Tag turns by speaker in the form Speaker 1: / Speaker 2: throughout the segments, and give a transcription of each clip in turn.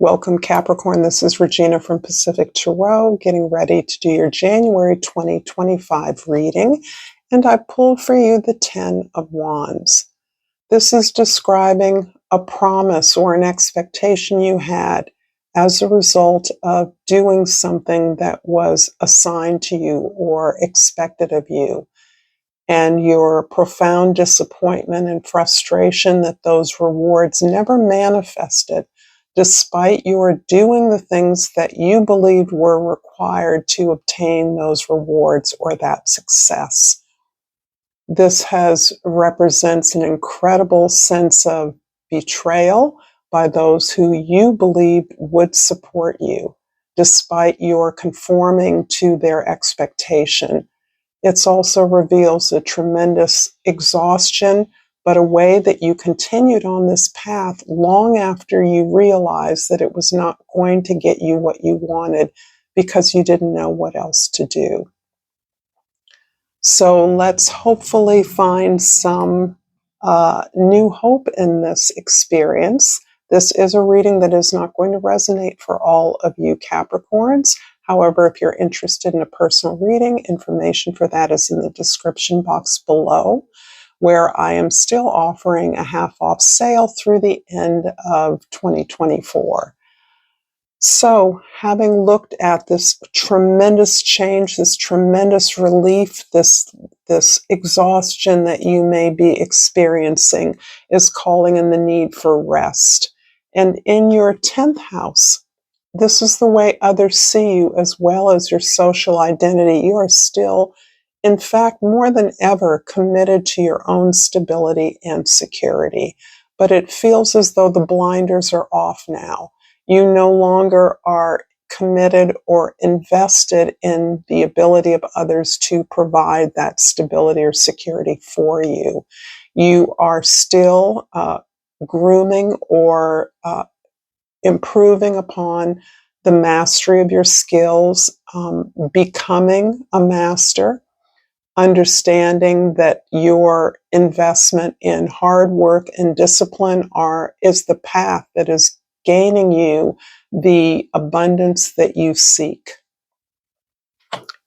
Speaker 1: Welcome, Capricorn. This is Regina from Pacific Tarot, getting ready to do your January 2025 reading. And I pulled for you the 10 of Wands. This is describing a promise or an expectation you had as a result of doing something that was assigned to you or expected of you. And your profound disappointment and frustration that those rewards never manifested, despite your doing the things that you believed were required to obtain those rewards or that success. This represents an incredible sense of betrayal by those who you believed would support you, despite your conforming to their expectation. It also reveals a tremendous exhaustion, but a way that you continued on this path long after you realized that it was not going to get you what you wanted because you didn't know what else to do. So let's hopefully find some new hope in this experience. This is a reading that is not going to resonate for all of you Capricorns. However, if you're interested in a personal reading, information for that is in the description box below, where I am still offering a half-off sale through the end of 2024. So, having looked at this tremendous change, this tremendous relief, this exhaustion that you may be experiencing is calling in the need for rest. And in your 10th house, this is the way others see you as well as your social identity. You are still, in fact, more than ever committed to your own stability and security. But it feels as though the blinders are off now. You no longer are committed or invested in the ability of others to provide that stability or security for you. You are still grooming or improving upon the mastery of your skills, becoming a master, understanding that your investment in hard work and discipline is the path that is gaining you the abundance that you seek.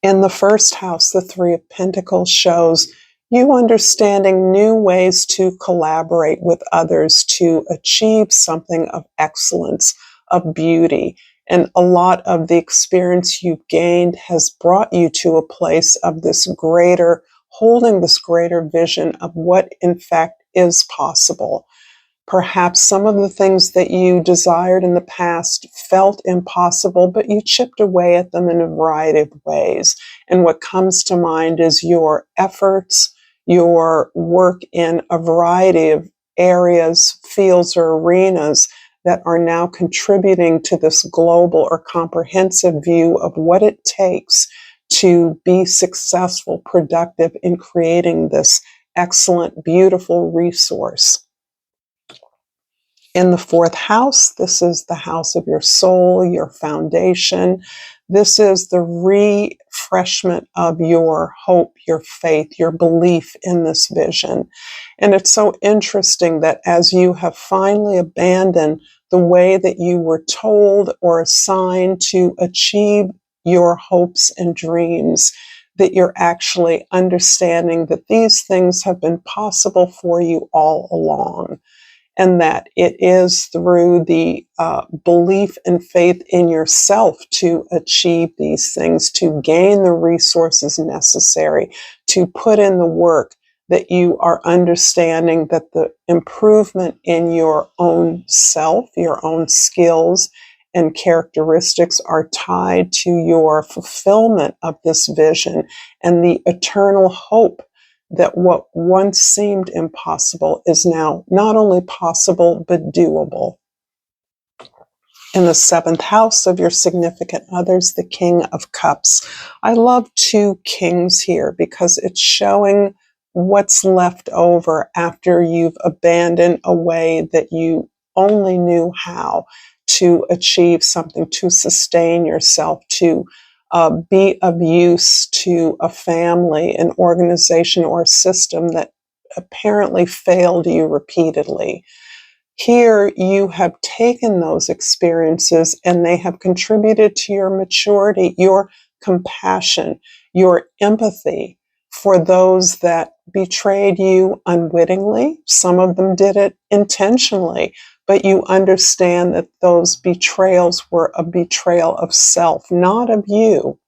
Speaker 1: In the first house, the Three of Pentacles shows you understanding new ways to collaborate with others to achieve something of excellence, of beauty. And a lot of the experience you've gained has brought you to a place of holding this greater vision of what in fact is possible. Perhaps some of the things that you desired in the past felt impossible, but you chipped away at them in a variety of ways. And what comes to mind is your efforts, your work in a variety of areas, fields, or arenas that are now contributing to this global or comprehensive view of what it takes to be successful, productive in creating this excellent, beautiful resource. In the fourth house, this is the house of your soul, your foundation. This is the refreshment of your hope, your faith, your belief in this vision. And it's so interesting that as you have finally abandoned the way that you were told or assigned to achieve your hopes and dreams, that you're actually understanding that these things have been possible for you all along. And that it is through the belief and faith in yourself to achieve these things, to gain the resources necessary, to put in the work, that you are understanding that the improvement in your own self, your own skills and characteristics are tied to your fulfillment of this vision and the eternal hope that what once seemed impossible is now not only possible, but doable. In the seventh house of your significant others, the King of Cups. I love two kings here because it's showing what's left over after you've abandoned a way that you only knew how to achieve something, to sustain yourself, to be of use to a family, an organization, or a system that apparently failed you repeatedly. Here, you have taken those experiences and they have contributed to your maturity, your compassion, your empathy for those that betrayed you unwittingly. Some of them did it intentionally, but you understand that those betrayals were a betrayal of self, not of you,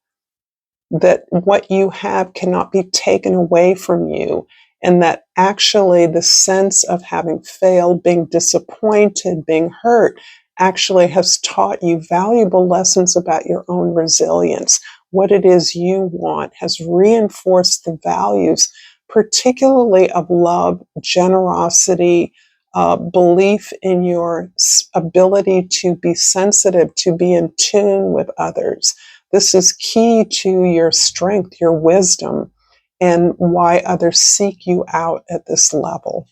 Speaker 1: that what you have cannot be taken away from you, and that actually the sense of having failed, being disappointed, being hurt, actually has taught you valuable lessons about your own resilience, what it is you want, has reinforced the values, particularly of love, generosity, belief in your ability to be sensitive, to be in tune with others. This is key to your strength, your wisdom, and why others seek you out at this level.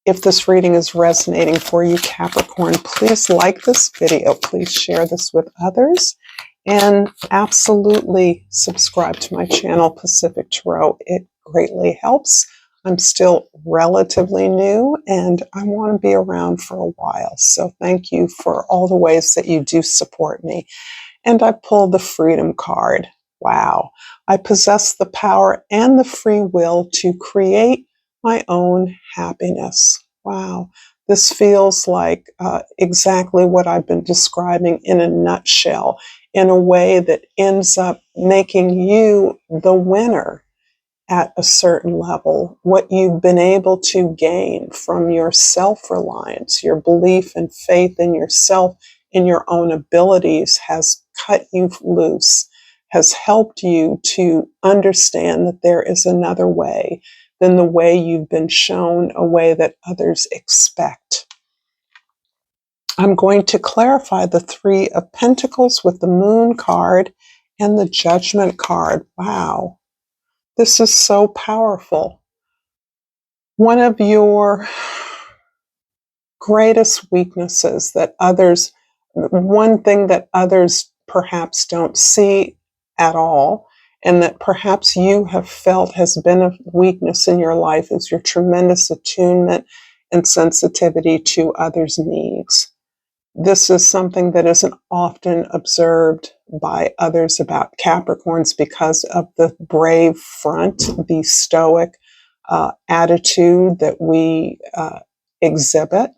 Speaker 1: If this reading is resonating for you, Capricorn, please like this video. Please share this with others. And absolutely subscribe to my channel, Pacific Tarot. It greatly helps. I'm still relatively new and I want to be around for a while. So thank you for all the ways that you do support me. And I pulled the Freedom card. Wow. I possess the power and the free will to create my own happiness. Wow. This feels like exactly what I've been describing in a nutshell, in a way that ends up making you the winner at a certain level. What you've been able to gain from your self-reliance, your belief and faith in yourself, in your own abilities, has cut you loose, has helped you to understand that there is another way than the way you've been shown, a way that others expect. I'm going to clarify the Three of Pentacles with the Moon card and the Judgment card. Wow. This is so powerful. One of your greatest weaknesses that others, one thing that others perhaps don't see at all, and that perhaps you have felt has been a weakness in your life, is your tremendous attunement and sensitivity to others' needs. This is something that isn't often observed by others about Capricorns because of the brave front, the stoic attitude that we exhibit.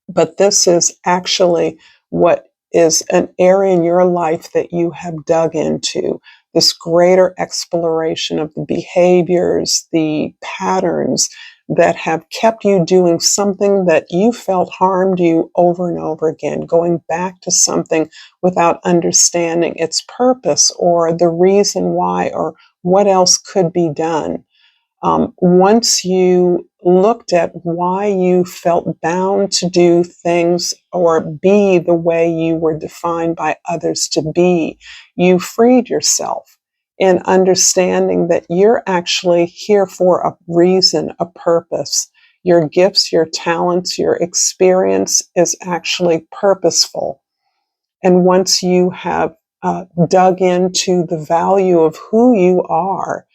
Speaker 1: But this is actually what is an area in your life that you have dug into, this greater exploration of the behaviors, the patterns that have kept you doing something that you felt harmed you over and over again, going back to something without understanding its purpose or the reason why or what else could be done. Once you looked at why you felt bound to do things or be the way you were defined by others to be, you freed yourself in understanding that you're actually here for a reason, a purpose. Your gifts, your talents, your experience is actually purposeful. And once you have dug into the value of who you are,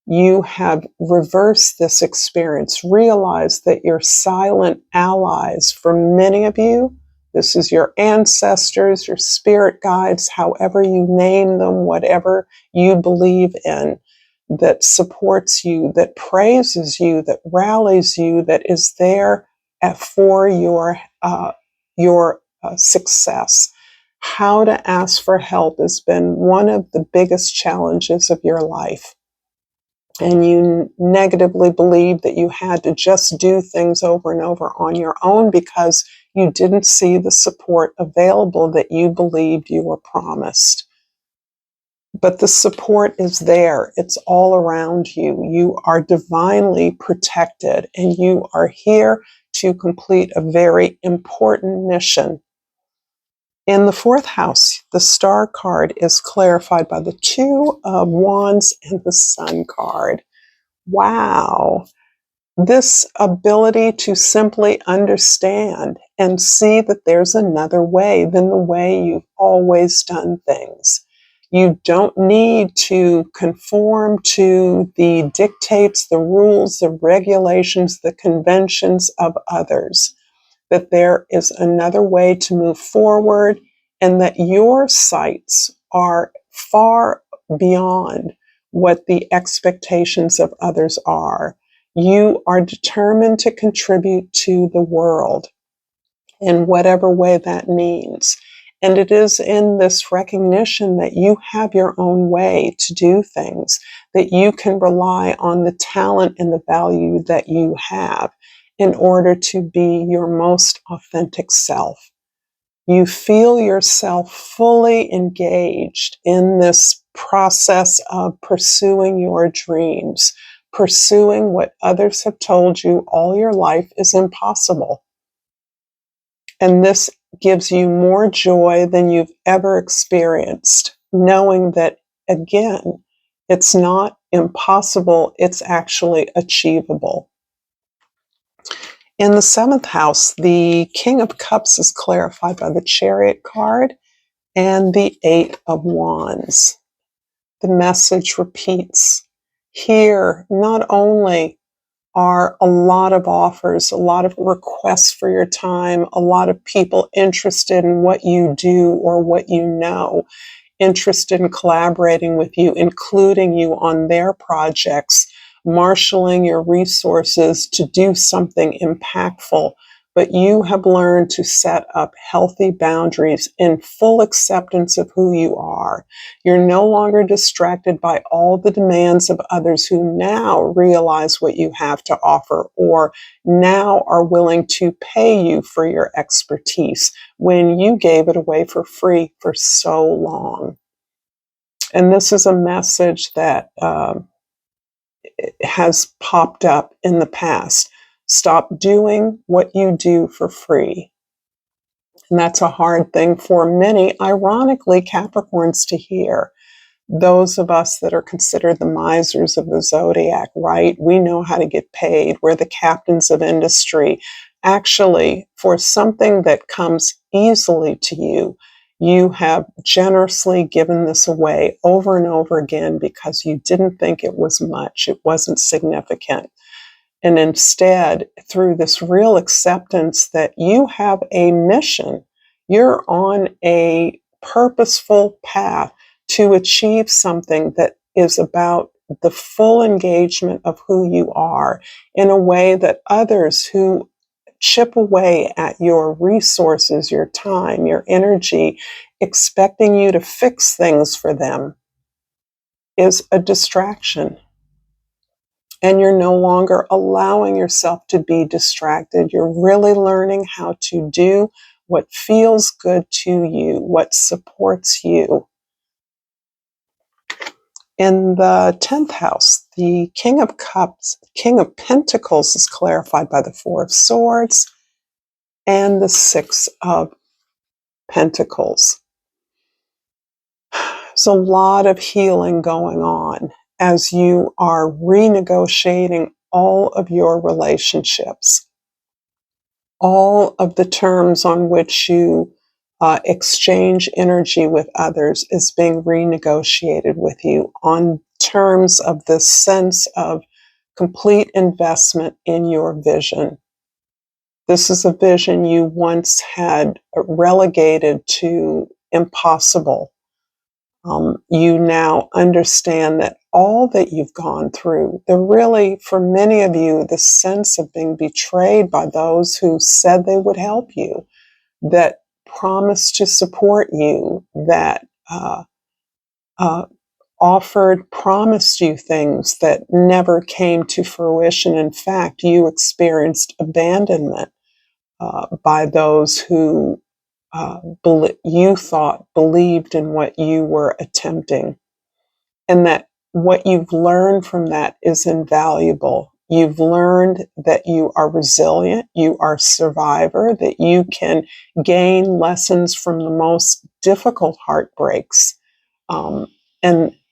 Speaker 1: you have reversed this experience. Realize that your silent allies, for many of you, this is your ancestors, your spirit guides, however you name them, whatever you believe in, that supports you, that praises you, that rallies you, that is there for your success. How to ask for help has been one of the biggest challenges of your life. And you negatively believed that you had to just do things over and over on your own because you didn't see the support available that you believed you were promised. But the support is there. It's all around you. You are divinely protected and you are here to complete a very important mission. In the fourth house, the Star card is clarified by the Two of Wands and the Sun card. Wow. This ability to simply understand and see that there's another way than the way you've always done things. You don't need to conform to the dictates, the rules, the regulations, the conventions of others. That there is another way to move forward, and that your sights are far beyond what the expectations of others are. You are determined to contribute to the world in whatever way that means. And it is in this recognition that you have your own way to do things, that you can rely on the talent and the value that you have in order to be your most authentic self. You feel yourself fully engaged in this process of pursuing your dreams, pursuing what others have told you all your life is impossible. And this gives you more joy than you've ever experienced, knowing that, again, it's not impossible, it's actually achievable. In the seventh house, the King of Cups is clarified by the Chariot card and the Eight of Wands. The message repeats. Here, not only are a lot of offers, a lot of requests for your time, a lot of people interested in what you do or what you know, interested in collaborating with you, including you on their projects, marshaling your resources to do something impactful. But you have learned to set up healthy boundaries in full acceptance of who you are. You're no longer distracted by all the demands of others who now realize what you have to offer or now are willing to pay you for your expertise when you gave it away for free for so long. And this is a message that has popped up in the past. Stop doing what you do for free. And that's a hard thing for many, ironically, Capricorns to hear. Those of us that are considered the misers of the zodiac, right? We know how to get paid. We're the captains of industry. Actually, for something that comes easily to you, you have generously given this away over and over again because you didn't think it was much. It wasn't significant. And instead, through this real acceptance that you have a mission, you're on a purposeful path to achieve something that is about the full engagement of who you are in a way that others who chip away at your resources, your time, your energy, expecting you to fix things for them is a distraction. And you're no longer allowing yourself to be distracted. You're really learning how to do what feels good to you, what supports you. In the 10th house, the King of Cups, King of Pentacles is clarified by the Four of Swords and the Six of Pentacles. There's a lot of healing going on as you are renegotiating all of your relationships. All of the terms on which you exchange energy with others is being renegotiated with you on terms of this sense of complete investment in your vision. This is a vision you once had relegated to impossible. You now understand that all that you've gone through, for many of you, the sense of being betrayed by those who said they would help you, that promised to support you, that promised you things that never came to fruition. In fact, you experienced abandonment by those who you thought believed in what you were attempting, and that what you've learned from that is invaluable. You've learned that you are resilient, you are a survivor, that you can gain lessons from the most difficult heartbreaks.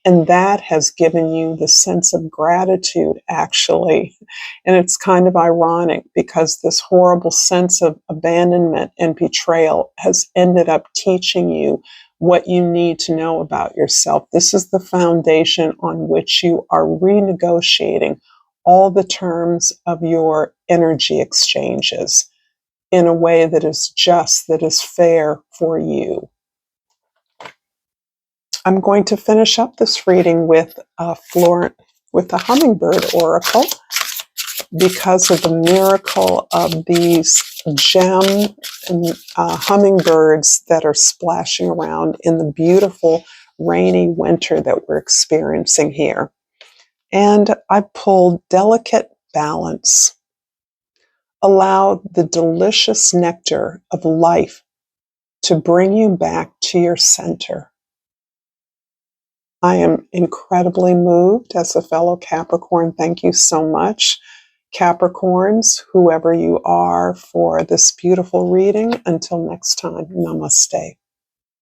Speaker 1: And that has given you the sense of gratitude, actually. And it's kind of ironic because this horrible sense of abandonment and betrayal has ended up teaching you what you need to know about yourself. This is the foundation on which you are renegotiating all the terms of your energy exchanges in a way that is just, that is fair for you. I'm going to finish up this reading with a hummingbird oracle, because of the miracle of these gem hummingbirds that are splashing around in the beautiful rainy winter that we're experiencing here. And I pulled Delicate Balance. Allow the delicious nectar of life to bring you back to your center. I am incredibly moved as a fellow Capricorn. Thank you so much, Capricorns, whoever you are, for this beautiful reading. Until next time, namaste.